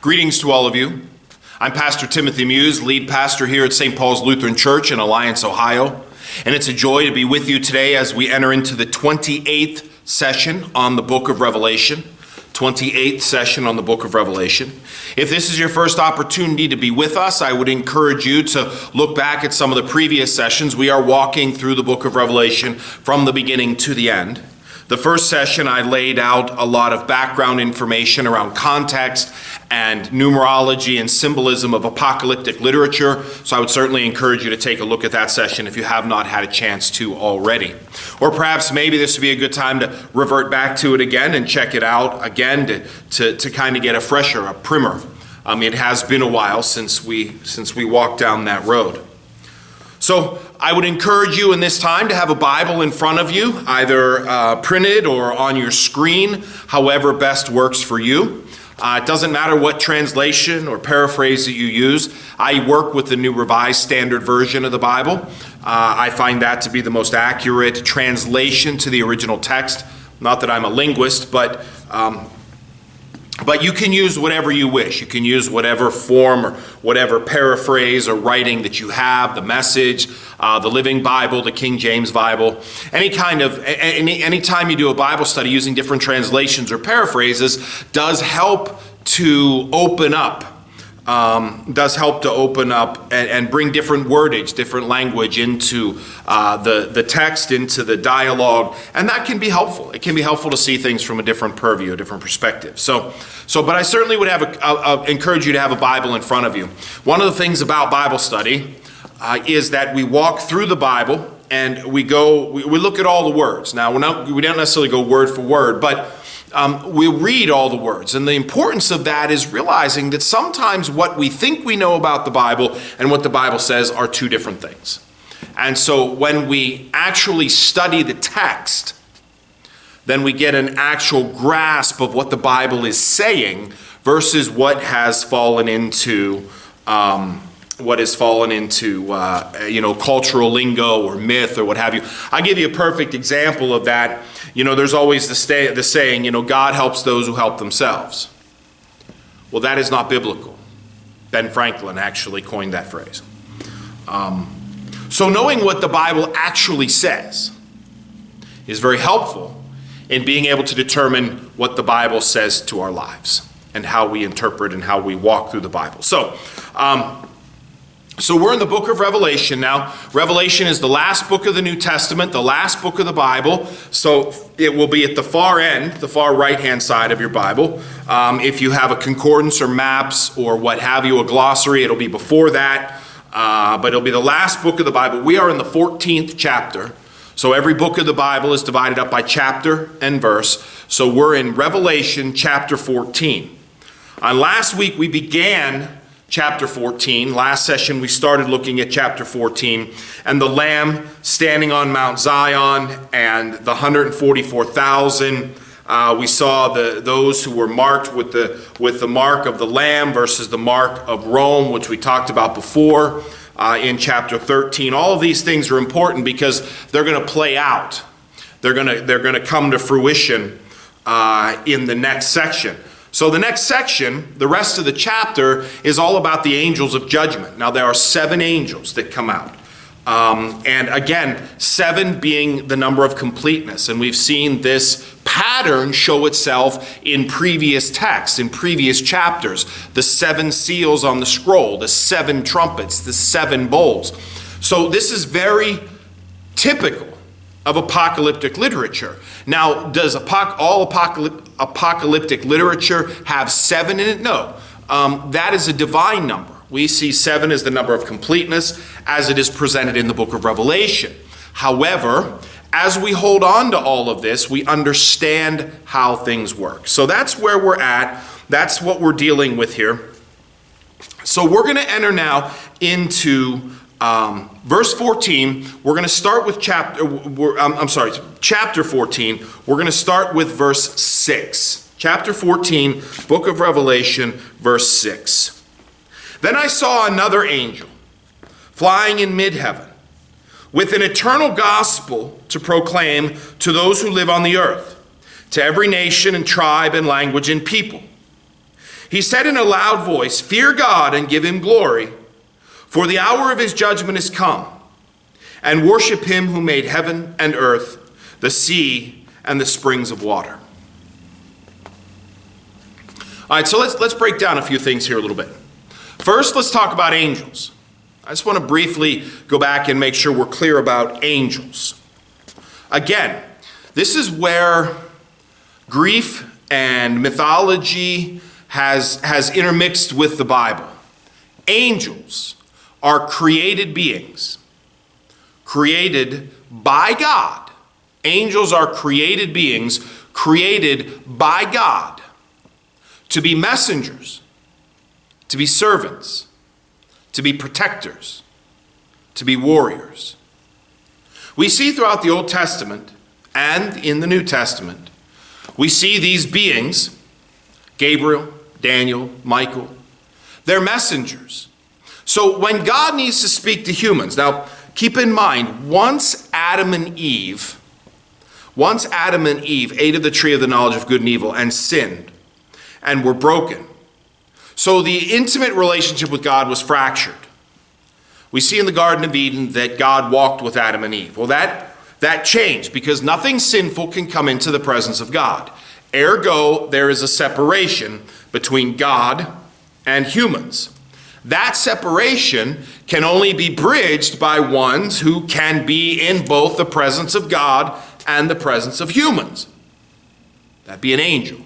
Greetings to all of you. I'm Pastor Timothy Muse, lead pastor here at St. Paul's Lutheran Church in Alliance, Ohio. And it's a joy to be with you today as we enter into the 28th session on the book of Revelation. 28th session on the book of Revelation. If this is your first opportunity to be with us, I would encourage you to look back at some of the previous sessions. We are walking through the book of Revelation from the beginning to the end. The first session, I laid out a lot of background information around context and numerology and symbolism of apocalyptic literature. So I would certainly encourage you to take a look at that session if you have not had a chance to already. Or perhaps maybe this would be a good time to revert back to it again and check it out again to kind of get a fresher, a primer. It has been a while since we walked down that road. So I would encourage you in this time to have a Bible in front of you, either printed or on your screen, however best works for you. It doesn't matter what translation or paraphrase that you use. I work with the New Revised Standard Version of the Bible. I find that to be the most accurate translation to the original text. Not that I'm a linguist, but you can use whatever you wish. You can use whatever form or whatever paraphrase or writing that you have, the Message, the Living Bible, the King James Bible. Anytime you do a Bible study using different translations or paraphrases does help to open up. And bring different wordage, different language into the text, into the dialogue, and that can be helpful. It can be helpful to see things from a different purview, a different perspective. But I certainly would encourage you to have a Bible in front of you. One of the things about Bible study is that we walk through the Bible and we look at all the words. Now we don't necessarily go word for word, but we read all the words, and the importance of that is realizing that sometimes what we think we know about the Bible and what the Bible says are two different things. And so when we actually study the text, then we get an actual grasp of what the Bible is saying versus what has fallen into cultural lingo or myth or what have you. I'll give you a perfect example of that. There's always the saying, God helps those who help themselves. Well, that is not biblical. Ben Franklin actually coined that phrase. So knowing what the Bible actually says is very helpful in being able to determine what the Bible says to our lives and how we interpret and how we walk through the Bible. So we're in the book of Revelation now. Revelation is the last book of the New Testament, the last book of the Bible. So it will be at the far end, the far right-hand side of your Bible. If you have a concordance or maps or what have you, a glossary, it'll be before that. But it'll be the last book of the Bible. We are in the 14th chapter. So every book of the Bible is divided up by chapter and verse. So we're in Revelation chapter 14. Last week we began chapter 14. Last session we started looking at chapter 14 and the Lamb standing on Mount Zion and the 144,000. We saw those who were marked with the mark of the Lamb versus the mark of Rome, which we talked about before in chapter 13. All of these things are important because they're going to play out. They're going to come to fruition in the next section. So the next section, the rest of the chapter, is all about the angels of judgment. Now there are 7 angels that come out. And again, 7 being the number of completeness. And we've seen this pattern show itself in previous texts, in previous chapters. The 7 seals on the scroll, the 7 trumpets, the 7 bowls. So this is very typical of apocalyptic literature. Now, does all apocalyptic literature have 7 in it? No. That is a divine number. We see 7 as the number of completeness as it is presented in the book of Revelation. However, as we hold on to all of this, we understand how things work. So that's where we're at. That's what we're dealing with here. So we're going to enter now into verse 14. We're going to start with chapter 14. We're going to start with verse 6. Chapter 14, book of Revelation, verse 6. Then I saw another angel flying in mid-heaven with an eternal gospel to proclaim to those who live on the earth, to every nation and tribe and language and people. He said in a loud voice, "Fear God and give him glory, for the hour of his judgment is come, and worship him who made heaven and earth, the sea, and the springs of water." All right, so let's break down a few things here a little bit. First, let's talk about angels. I just want to briefly go back and make sure we're clear about angels. Again, this is where Greek and mythology has intermixed with the Bible. Angels are created beings, created by God. Angels are created beings, created by God to be messengers, to be servants, to be protectors, to be warriors. We see throughout the Old Testament and in the New Testament, we see these beings, Gabriel, Daniel, Michael, they're messengers. So when God needs to speak to humans, now keep in mind, once Adam and Eve ate of the tree of the knowledge of good and evil and sinned and were broken, so the intimate relationship with God was fractured. We see in the Garden of Eden that God walked with Adam and Eve. Well, that changed because nothing sinful can come into the presence of God. Ergo, there is a separation between God and humans. That separation can only be bridged by ones who can be in both the presence of God and the presence of humans. That'd be an angel.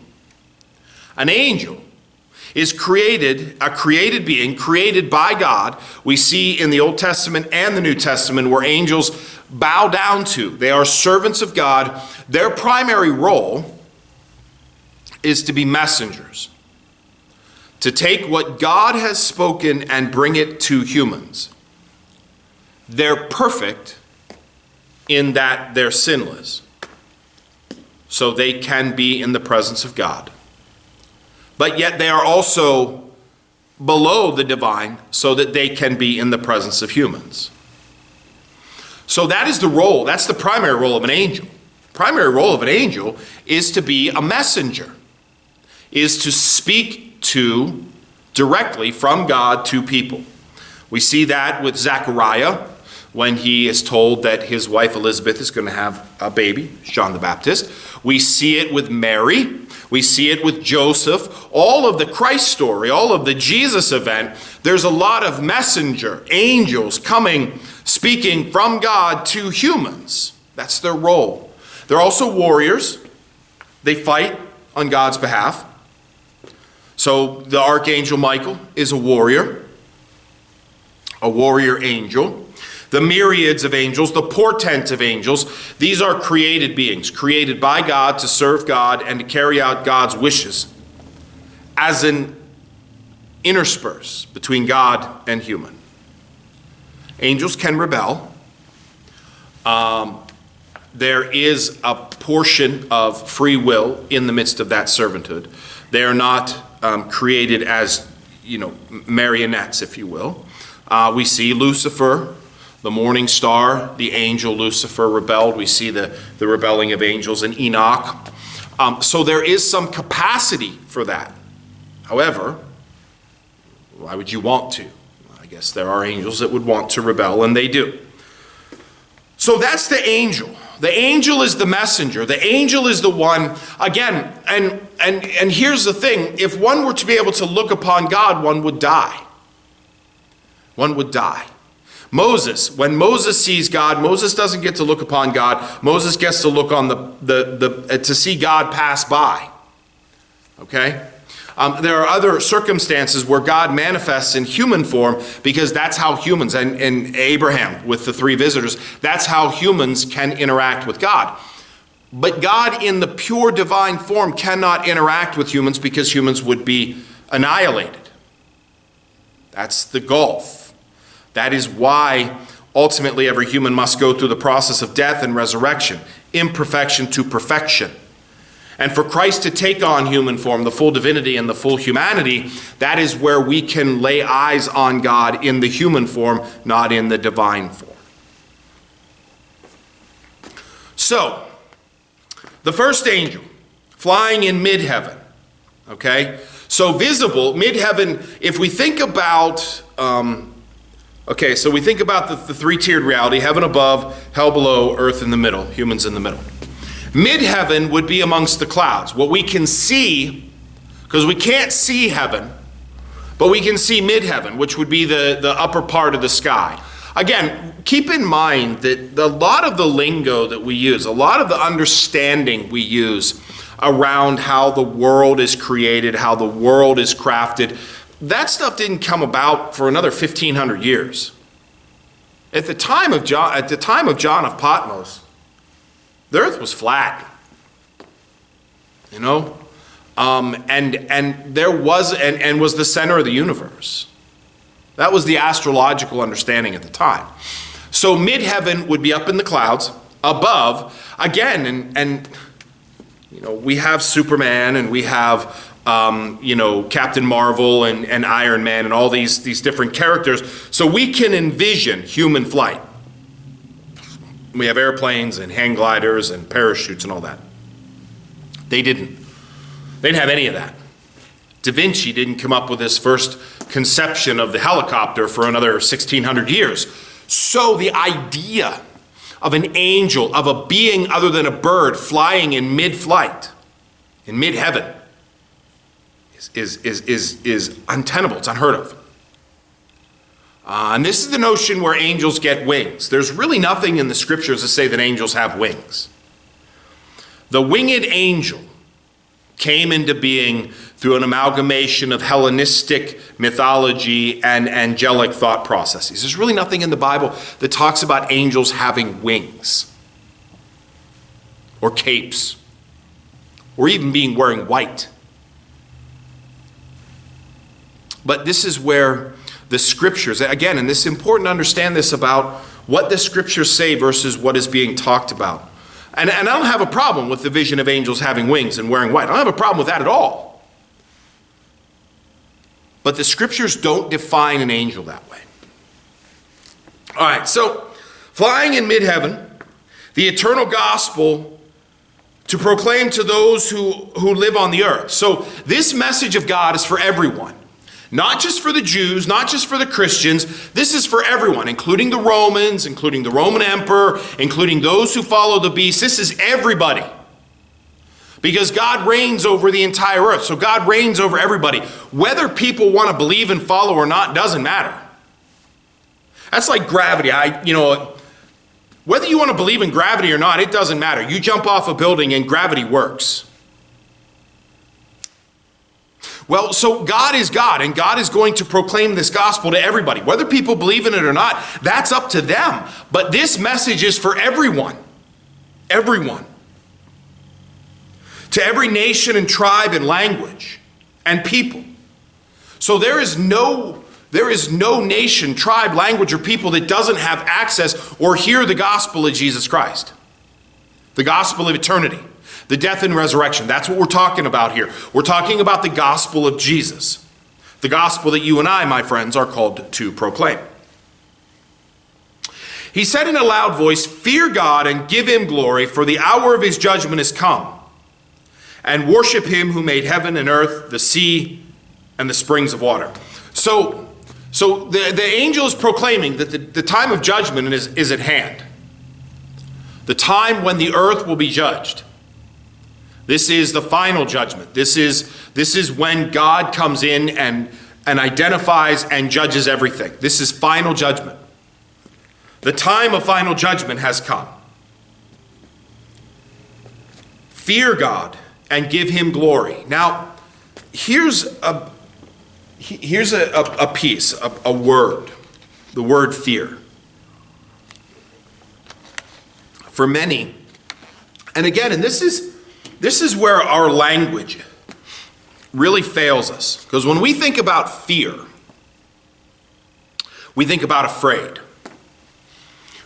An angel is a created being, created by God. We see in the Old Testament and the New Testament where angels bow down to. They are servants of God. Their primary role is to be messengers, to take what God has spoken and bring it to humans. They're perfect in that they're sinless, so they can be in the presence of God. But yet they are also below the divine so that they can be in the presence of humans. So that is the role, that's the primary role of an angel. Primary role of an angel is to be a messenger, is to speak to directly from God to people. We see that with Zechariah when he is told that his wife Elizabeth is going to have a baby, John the Baptist. We see it with Mary. We see it with Joseph. All of the Christ story, all of the Jesus event, there's a lot of messenger, angels coming, speaking from God to humans. That's their role. They're also warriors. They fight on God's behalf. So the archangel Michael is a warrior angel. The myriads of angels, the portent of angels, these are created beings, created by God to serve God and to carry out God's wishes as an intersperse between God and human. Angels can rebel. There is a portion of free will in the midst of that servanthood. They are not created as, marionettes, if you will. We see Lucifer, the morning star, the angel Lucifer rebelled. We see the rebelling of angels in Enoch. So there is some capacity for that. However, why would you want to? I guess there are angels that would want to rebel, and they do. So that's the angel. The angel is the messenger. The angel is the one, again, and here's the thing. If one were to be able to look upon God, one would die. One would die. Moses, when Moses sees God, Moses doesn't get to look upon God. Moses gets to look on to see God pass by. Okay? There are other circumstances where God manifests in human form because that's how humans, and Abraham with the 3 visitors, that's how humans can interact with God. But God in the pure divine form cannot interact with humans because humans would be annihilated. That's the gulf. That is why ultimately every human must go through the process of death and resurrection, imperfection to perfection. And for Christ to take on human form, the full divinity and the full humanity, that is where we can lay eyes on God in the human form, not in the divine form. So, the first angel flying in mid-heaven, okay? So visible, mid-heaven, if we think about, so we think about the three-tiered reality, heaven above, hell below, earth in the middle, humans in the middle. Mid-heaven would be amongst the clouds. What we can see, because we can't see heaven, but we can see mid-heaven, which would be the upper part of the sky. Again, keep in mind that a lot of the lingo that we use, a lot of the understanding we use around how the world is created, how the world is crafted, that stuff didn't come about for another 1,500 years. At the time of John of Patmos, the earth was flat, and there was and was the center of the universe. That was the astrological understanding at the time. So mid-heaven would be up in the clouds, above, again, and we have Superman and we have Captain Marvel and Iron Man and all these different characters. So we can envision human flight. We have airplanes and hang gliders and parachutes and all that. They didn't have any of that. Da Vinci didn't come up with his first conception of the helicopter for another 1,600 years. So the idea of an angel, of a being other than a bird flying in mid-flight, in mid-heaven, is untenable. It's unheard of. And this is the notion where angels get wings. There's really nothing in the scriptures to say that angels have wings. The winged angel came into being through an amalgamation of Hellenistic mythology and angelic thought processes. There's really nothing in the Bible that talks about angels having wings or capes or even wearing white. But this is where the scriptures, again, and it's important to understand this about what the scriptures say versus what is being talked about. And I don't have a problem with the vision of angels having wings and wearing white. I don't have a problem with that at all. But the scriptures don't define an angel that way. All right, so flying in mid-heaven, the eternal gospel to proclaim to those who live on the earth. So this message of God is for everyone. Not just for the Jews, not just for the Christians. This is for everyone, including the Romans, including the Roman emperor, including those who follow the beast. This is everybody. Because God reigns over the entire earth. So God reigns over everybody. Whether people want to believe and follow or not doesn't matter. That's like gravity. Whether you want to believe in gravity or not, it doesn't matter. You jump off a building and gravity works. Well, so God is God, and God is going to proclaim this gospel to everybody. Whether people believe in it or not, that's up to them. But this message is for everyone. Everyone. To every nation and tribe and language and people. So there is no nation, tribe, language, or people that doesn't have access or hear the gospel of Jesus Christ. The gospel of eternity. The death and resurrection. That's what we're talking about here. We're talking about the gospel of Jesus. The gospel that you and I, my friends, are called to proclaim. He said in a loud voice, "Fear God and give him glory, for the hour of his judgment is come. And worship him who made heaven and earth, the sea, and the springs of water." So the angel is proclaiming that the time of judgment is at hand. The time when the earth will be judged. This is the final judgment. This is when God comes in and identifies and judges everything. This is final judgment. The time of final judgment has come. Fear God and give him glory. Now, here's a piece, a word, the word fear. For many, and again, and this is where our language really fails us. Because when we think about fear, we think about afraid.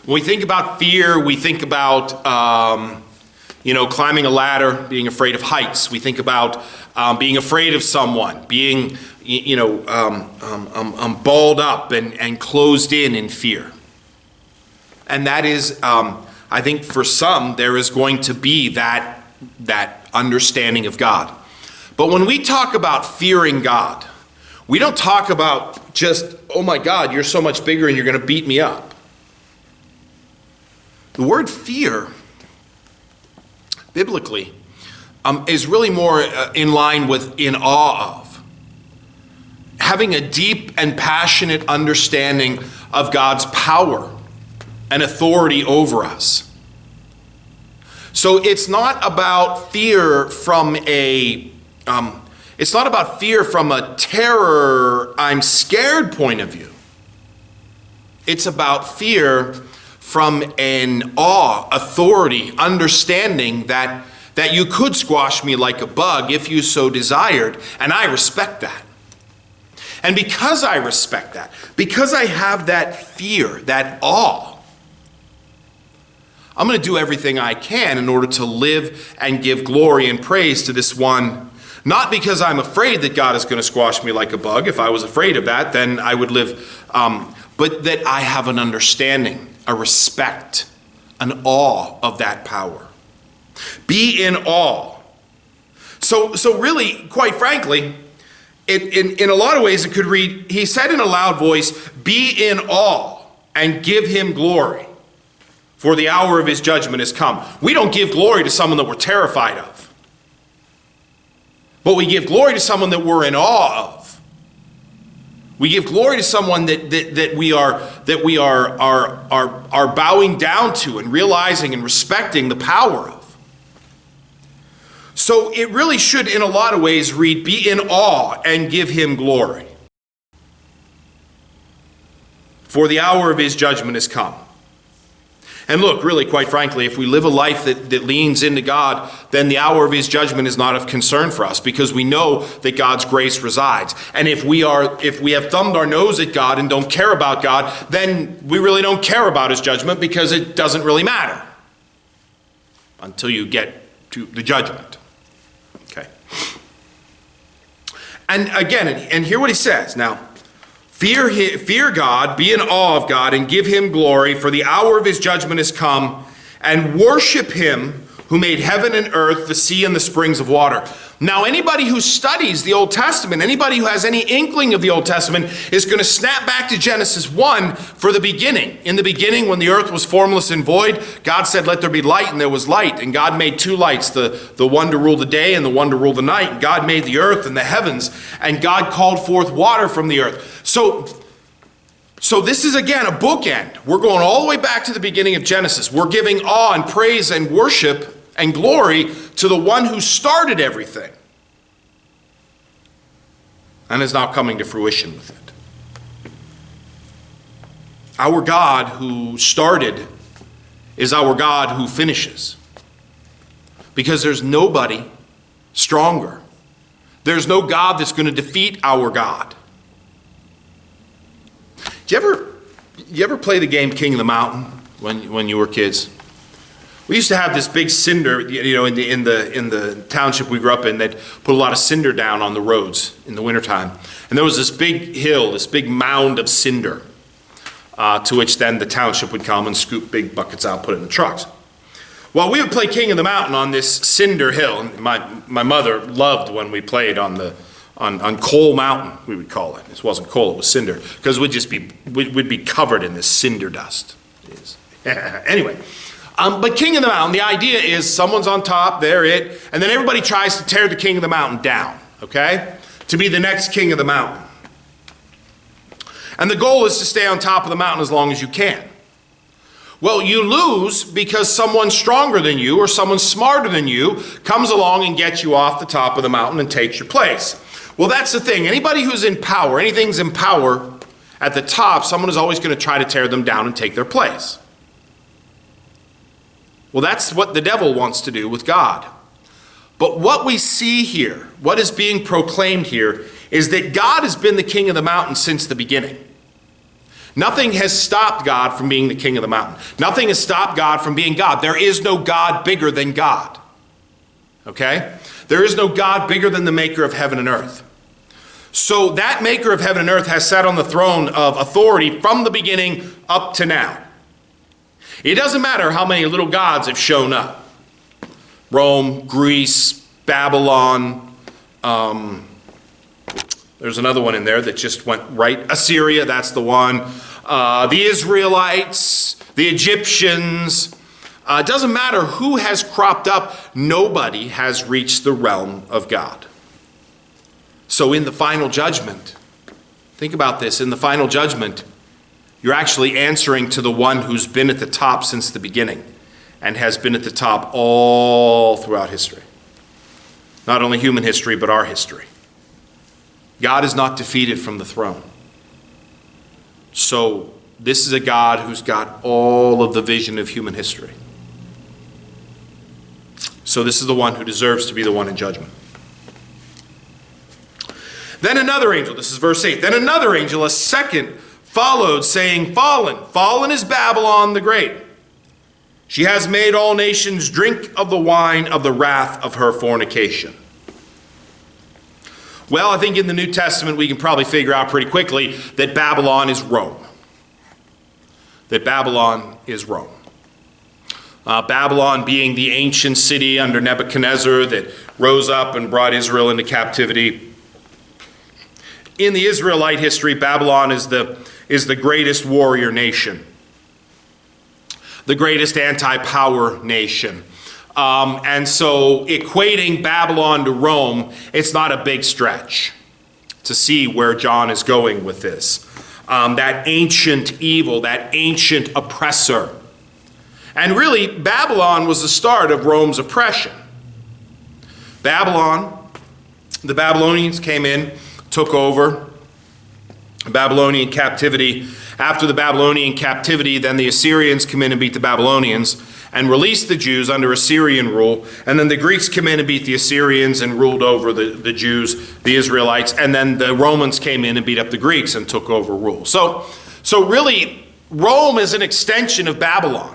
When we think about fear, we think about, climbing a ladder, being afraid of heights. We think about being afraid of someone, being, balled up and closed in fear. And that is, I think for some, there is going to be that understanding of God. But when we talk about fearing God, we don't talk about just, oh my God, you're so much bigger and you're going to beat me up. The word fear, biblically, is really more in line with in awe of. Having a deep and passionate understanding of God's power and authority over us. So it's not about fear from a terror, I'm scared point of view. It's about fear from an awe, authority, understanding that you could squash me like a bug if you so desired, and I respect that. And because I respect that, because I have that fear, that awe, I'm going to do everything I can in order to live and give glory and praise to this one. Not because I'm afraid that God is going to squash me like a bug. If I was afraid of that, then I would live. But that I have an understanding, a respect, an awe of that power. Be in awe. So really, quite frankly, in a lot of ways it could read, he said in a loud voice, be in awe and give him glory, for the hour of his judgment has come. We don't give glory to someone that we're terrified of, but we give glory to someone that we're in awe of. We give glory to someone that we are bowing down to and realizing and respecting the power of. So it really should, in a lot of ways, read, be in awe and give him glory, for the hour of his judgment has come. And look, really, quite frankly, if we live a life that leans into God, then the hour of his judgment is not of concern for us, because we know that God's grace resides. And if we have thumbed our nose at God and don't care about God, then we really don't care about his judgment, because it doesn't really matter until you get to the judgment. Okay. And again, and hear what he says. Now, fear God, be in awe of God, and give him glory, for the hour of his judgment has come, and worship him who made heaven and earth, the sea and the springs of water. Now, anybody who studies the Old Testament, anybody who has any inkling of the Old Testament, is going to snap back to Genesis 1 for the beginning. In the beginning, when the earth was formless and void, God said, let there be light, and there was light. And God made two lights, the one to rule the day and the one to rule the night. And God made the earth and the heavens, and God called forth water from the earth. So this is, again, a bookend. We're going all the way back to the beginning of Genesis. We're giving awe and praise and worship and glory to the one who started everything and is now coming to fruition with it. Our God who started is our God who finishes, because there's nobody stronger. There's no God that's going to defeat our God. Did you ever play the game King of the Mountain when you were kids? We used to have this big cinder, in the township we grew up in. They'd put a lot of cinder down on the roads in the wintertime. And there was this big hill, this big mound of cinder, to which then the township would come and scoop big buckets out, put it in the trucks. Well, we would play King of the Mountain on this cinder hill. And my mother loved when we played on Coal Mountain, we would call it. This wasn't coal, it was cinder, because we'd be covered in this cinder dust. Anyway. But King of the Mountain, the idea is someone's on top, they're it, and then everybody tries to tear the King of the Mountain down, okay? To be the next King of the Mountain. And the goal is to stay on top of the mountain as long as you can. Well, you lose because someone stronger than you or someone smarter than you comes along and gets you off the top of the mountain and takes your place. Well, that's the thing. Anybody who's in power, anything's in power at the top, someone is always going to try to tear them down and take their place. Well, that's what the devil wants to do with God. But what we see here, what is being proclaimed here, is that God has been the king of the mountain since the beginning. Nothing has stopped God from being the king of the mountain. Nothing has stopped God from being God. There is no God bigger than God. Okay? There is no God bigger than the maker of heaven and earth. So that maker of heaven and earth has sat on the throne of authority from the beginning up to now. It doesn't matter how many little gods have shown up. Rome, Greece, Babylon, There's another one in there that just went right. Assyria, that's the one. The Israelites, the Egyptians. It doesn't matter who has cropped up. Nobody has reached the realm of God. So in the final judgment, think about this. In the final judgment, you're actually answering to the one who's been at the top since the beginning and has been at the top all throughout history. Not only human history, but our history. God is not defeated from the throne. So this is a God who's got all of the vision of human history. So this is the one who deserves to be the one in judgment. Then another angel, this is verse 8, then another angel, a second, followed, saying, Fallen, fallen is Babylon the Great. She has made all nations drink of the wine of the wrath of her fornication. Well, I think in the New Testament we can probably figure out pretty quickly that Babylon is Rome. That Babylon is Rome. Babylon being the ancient city under Nebuchadnezzar that rose up and brought Israel into captivity. In the Israelite history, Babylon is the greatest warrior nation. The greatest anti-power nation. And so equating Babylon to Rome, it's not a big stretch to see where John is going with this. That ancient evil, that ancient oppressor. And really, Babylon was the start of Rome's oppression. Babylon, the Babylonians came in, took over Babylonian captivity. After the Babylonian captivity, then the Assyrians come in and beat the Babylonians and released the Jews under Assyrian rule. And then the Greeks came in and beat the Assyrians and ruled over the Jews, the Israelites. And then the Romans came in and beat up the Greeks and took over rule. So really, Rome is an extension of Babylon.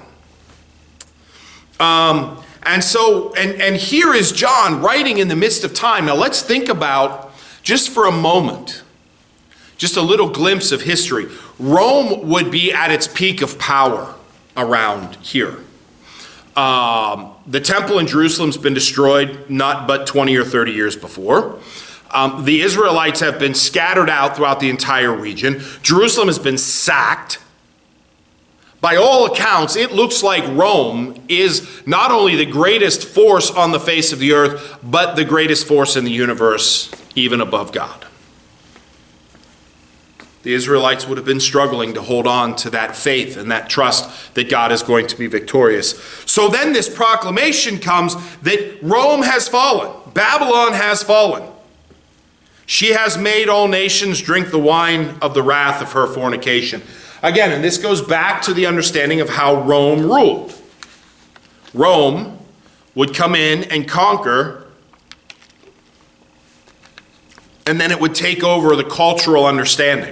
And here is John writing in the midst of time. Now let's think about, just for a moment, just a little glimpse of history. Rome would be at its peak of power around here. The temple in Jerusalem's been destroyed not but 20 or 30 years before. The Israelites have been scattered out throughout the entire region. Jerusalem has been sacked. By all accounts, it looks like Rome is not only the greatest force on the face of the earth, but the greatest force in the universe, even above God. The Israelites would have been struggling to hold on to that faith and that trust that God is going to be victorious. So then this proclamation comes that Rome has fallen. Babylon has fallen. She has made all nations drink the wine of the wrath of her fornication. Again, and this goes back to the understanding of how Rome ruled. Rome would come in and conquer, and then it would take over the cultural understanding.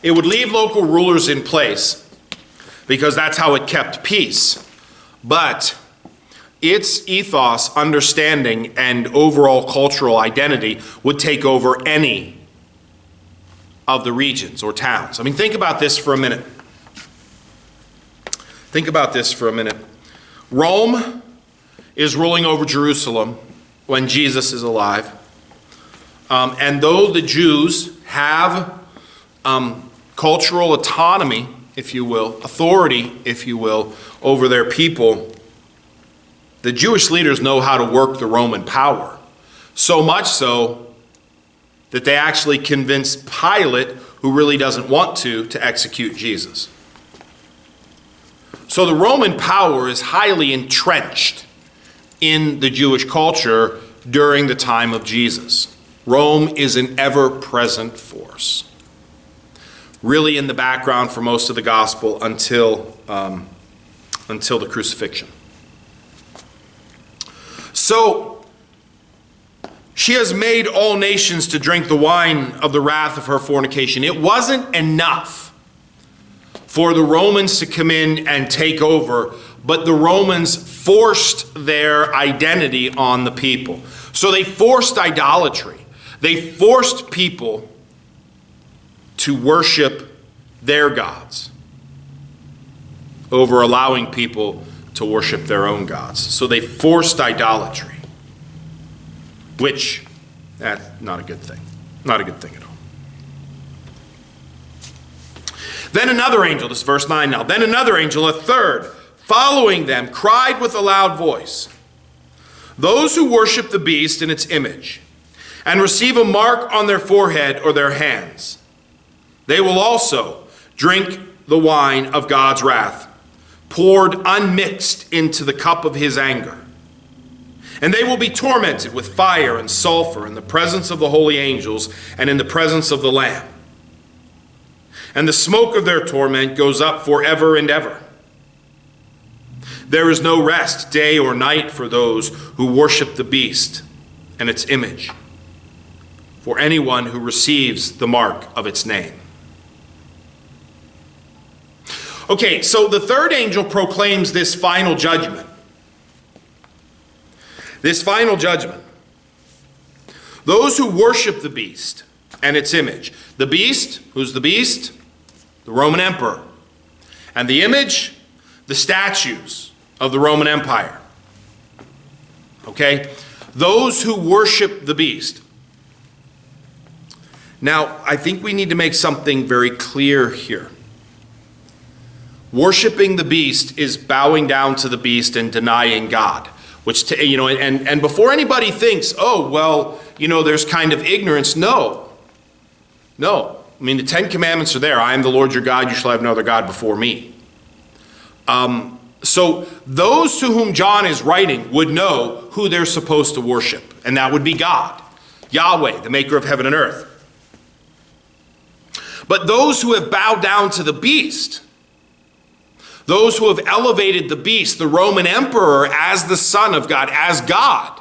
It would leave local rulers in place because that's how it kept peace. But its ethos, understanding, and overall cultural identity would take over any of the regions or towns. I mean, think about this for a minute. Think about this for a minute. Rome is ruling over Jerusalem when Jesus is alive. And though the Jews have cultural autonomy, if you will, authority, if you will, over their people, the Jewish leaders know how to work the Roman power. So much so that they actually convince Pilate, who really doesn't want to execute Jesus. So the Roman power is highly entrenched in the Jewish culture during the time of Jesus. Rome is an ever-present force, really in the background for most of the gospel until the crucifixion. So she has made all nations to drink the wine of the wrath of her fornication. It wasn't enough for the Romans to come in and take over, but the Romans forced their identity on the people. So they forced idolatry. They forced people to worship their gods over allowing people to worship their own gods. So they forced idolatry. which, that's not a good thing. Not a good thing at all. Then another angel, this is verse 9 now, then another angel, a third, following them, cried with a loud voice, "Those who worship the beast and its image, and receive a mark on their forehead or their hands, they will also drink the wine of God's wrath, poured unmixed into the cup of his anger. And they will be tormented with fire and sulfur in the presence of the holy angels and in the presence of the Lamb. And the smoke of their torment goes up forever and ever. There is no rest day or night for those who worship the beast and its image, for anyone who receives the mark of its name." Okay, so the third angel proclaims this final judgment. This final judgment. Those who worship the beast and its image. The beast, who's the beast? The Roman emperor. And the image, the statues of the Roman Empire. Okay? Those who worship the beast. Now, I think we need to make something very clear here. Worshiping the beast is bowing down to the beast and denying God. Which, and before anybody thinks, oh, well, there's kind of ignorance. No. I mean, the 10 Commandments are there. I am the Lord your God. You shall have no other God before me. So those to whom John is writing would know who they're supposed to worship. And that would be God. Yahweh, the maker of heaven and earth. But those who have bowed down to the beast, those who have elevated the beast, the Roman emperor, as the Son of God, as God,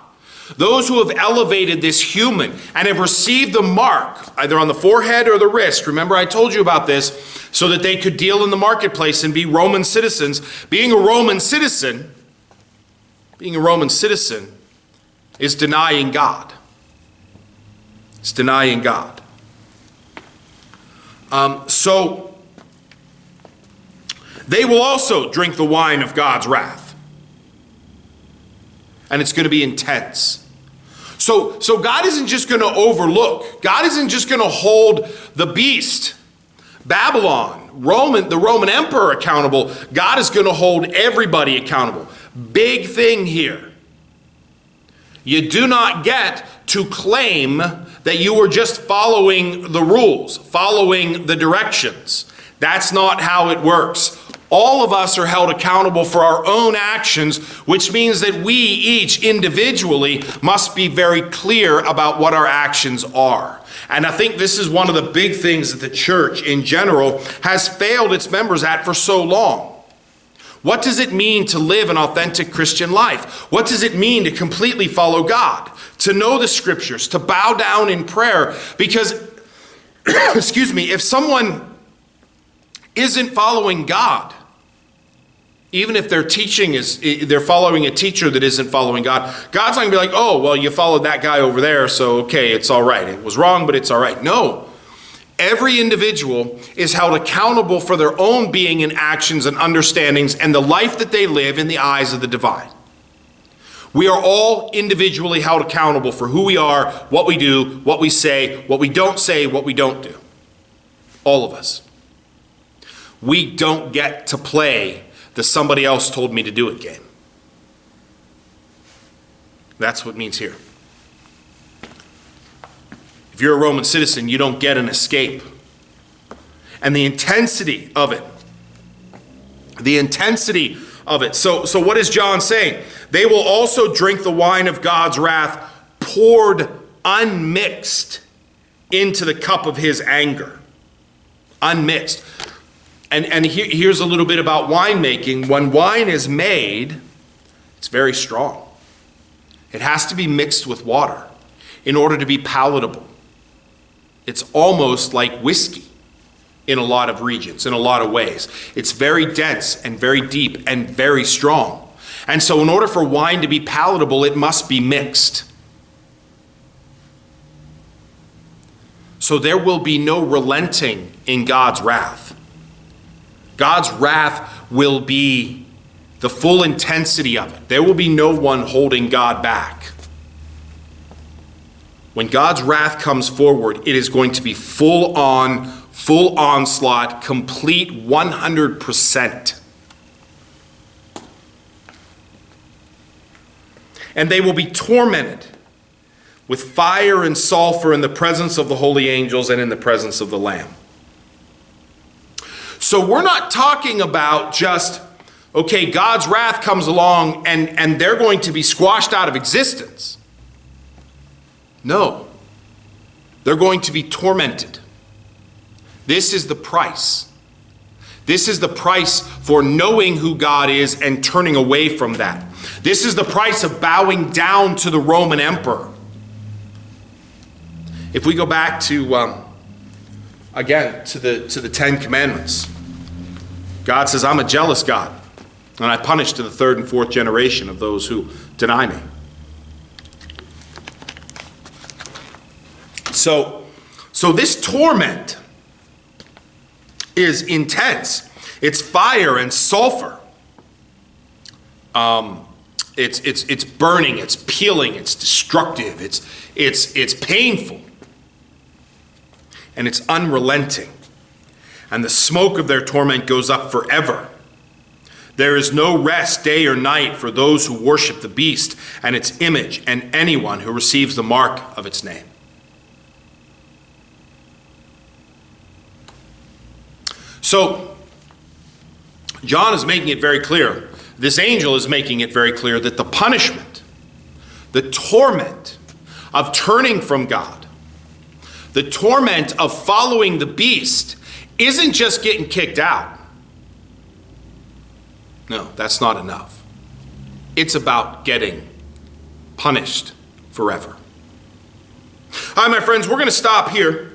those who have elevated this human and have received the mark, either on the forehead or the wrist. Remember, I told you about this, so that they could deal in the marketplace and be Roman citizens. Being a Roman citizen is denying God. It's denying God. So they will also drink the wine of God's wrath. And it's going to be intense. So God isn't just going to overlook. God isn't just going to hold the beast, Babylon, the Roman emperor accountable. God is going to hold everybody accountable. Big thing here. You do not get to claim that you were just following the rules, following the directions. That's not how it works. All of us are held accountable for our own actions, which means that we each individually must be very clear about what our actions are. And I think this is one of the big things that the church in general has failed its members at for so long. What does it mean to live an authentic Christian life? What does it mean to completely follow God? To know the scriptures, to bow down in prayer? Because, if someone isn't following God, even if they're following a teacher that isn't following God, God's not going to be like, oh, well, you followed that guy over there, so okay, it's all right. It was wrong, but it's all right. No. Every individual is held accountable for their own being and actions and understandings and the life that they live in the eyes of the divine. We are all individually held accountable for who we are, what we do, what we say, what we don't do. All of us. We don't get to play the somebody else told me to do it game. That's what it means here. If you're a Roman citizen, you don't get an escape. And the intensity of it. So what is John saying? They will also drink the wine of God's wrath, poured unmixed into the cup of his anger. Unmixed. And here's a little bit about winemaking. When wine is made, it's very strong. It has to be mixed with water in order to be palatable. It's almost like whiskey in a lot of regions, in a lot of ways. It's very dense and very deep and very strong. And so in order for wine to be palatable, it must be mixed. So there will be no relenting in God's wrath. God's wrath will be the full intensity of it. There will be no one holding God back. When God's wrath comes forward, it is going to be full onslaught, complete 100%. And they will be tormented with fire and sulfur in the presence of the holy angels and in the presence of the Lamb. So we're not talking about just, okay, God's wrath comes along and they're going to be squashed out of existence. No, they're going to be tormented. This is the price. This is the price for knowing who God is and turning away from that. This is the price of bowing down to the Roman emperor. If we go back to, again, to the Ten Commandments, God says, I'm a jealous God, and I punish to the third and fourth generation of those who deny me. So this torment is intense. It's fire and sulfur. It's burning, it's peeling, it's destructive, it's painful, and it's unrelenting. And the smoke of their torment goes up forever. There is no rest day or night for those who worship the beast and its image and anyone who receives the mark of its name. So, John is making it very clear, this angel is making it very clear that the punishment, the torment of turning from God, the torment of following the beast isn't just getting kicked out. No, that's not enough. It's about getting punished forever. All right, my friends, we're going to stop here.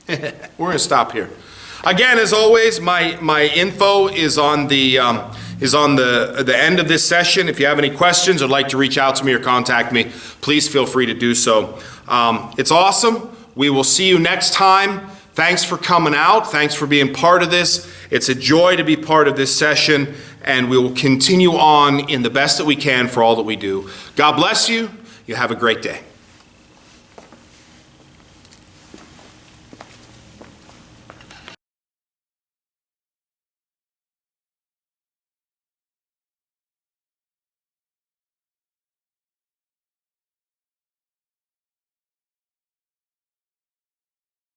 We're going to stop here. Again, as always, my info is on the end of this session. If you have any questions or would like to reach out to me or contact me, please feel free to do so. It's awesome. We will see you next time. Thanks for coming out. Thanks for being part of this. It's a joy to be part of this session, and we will continue on in the best that we can for all that we do. God bless you. You have a great day.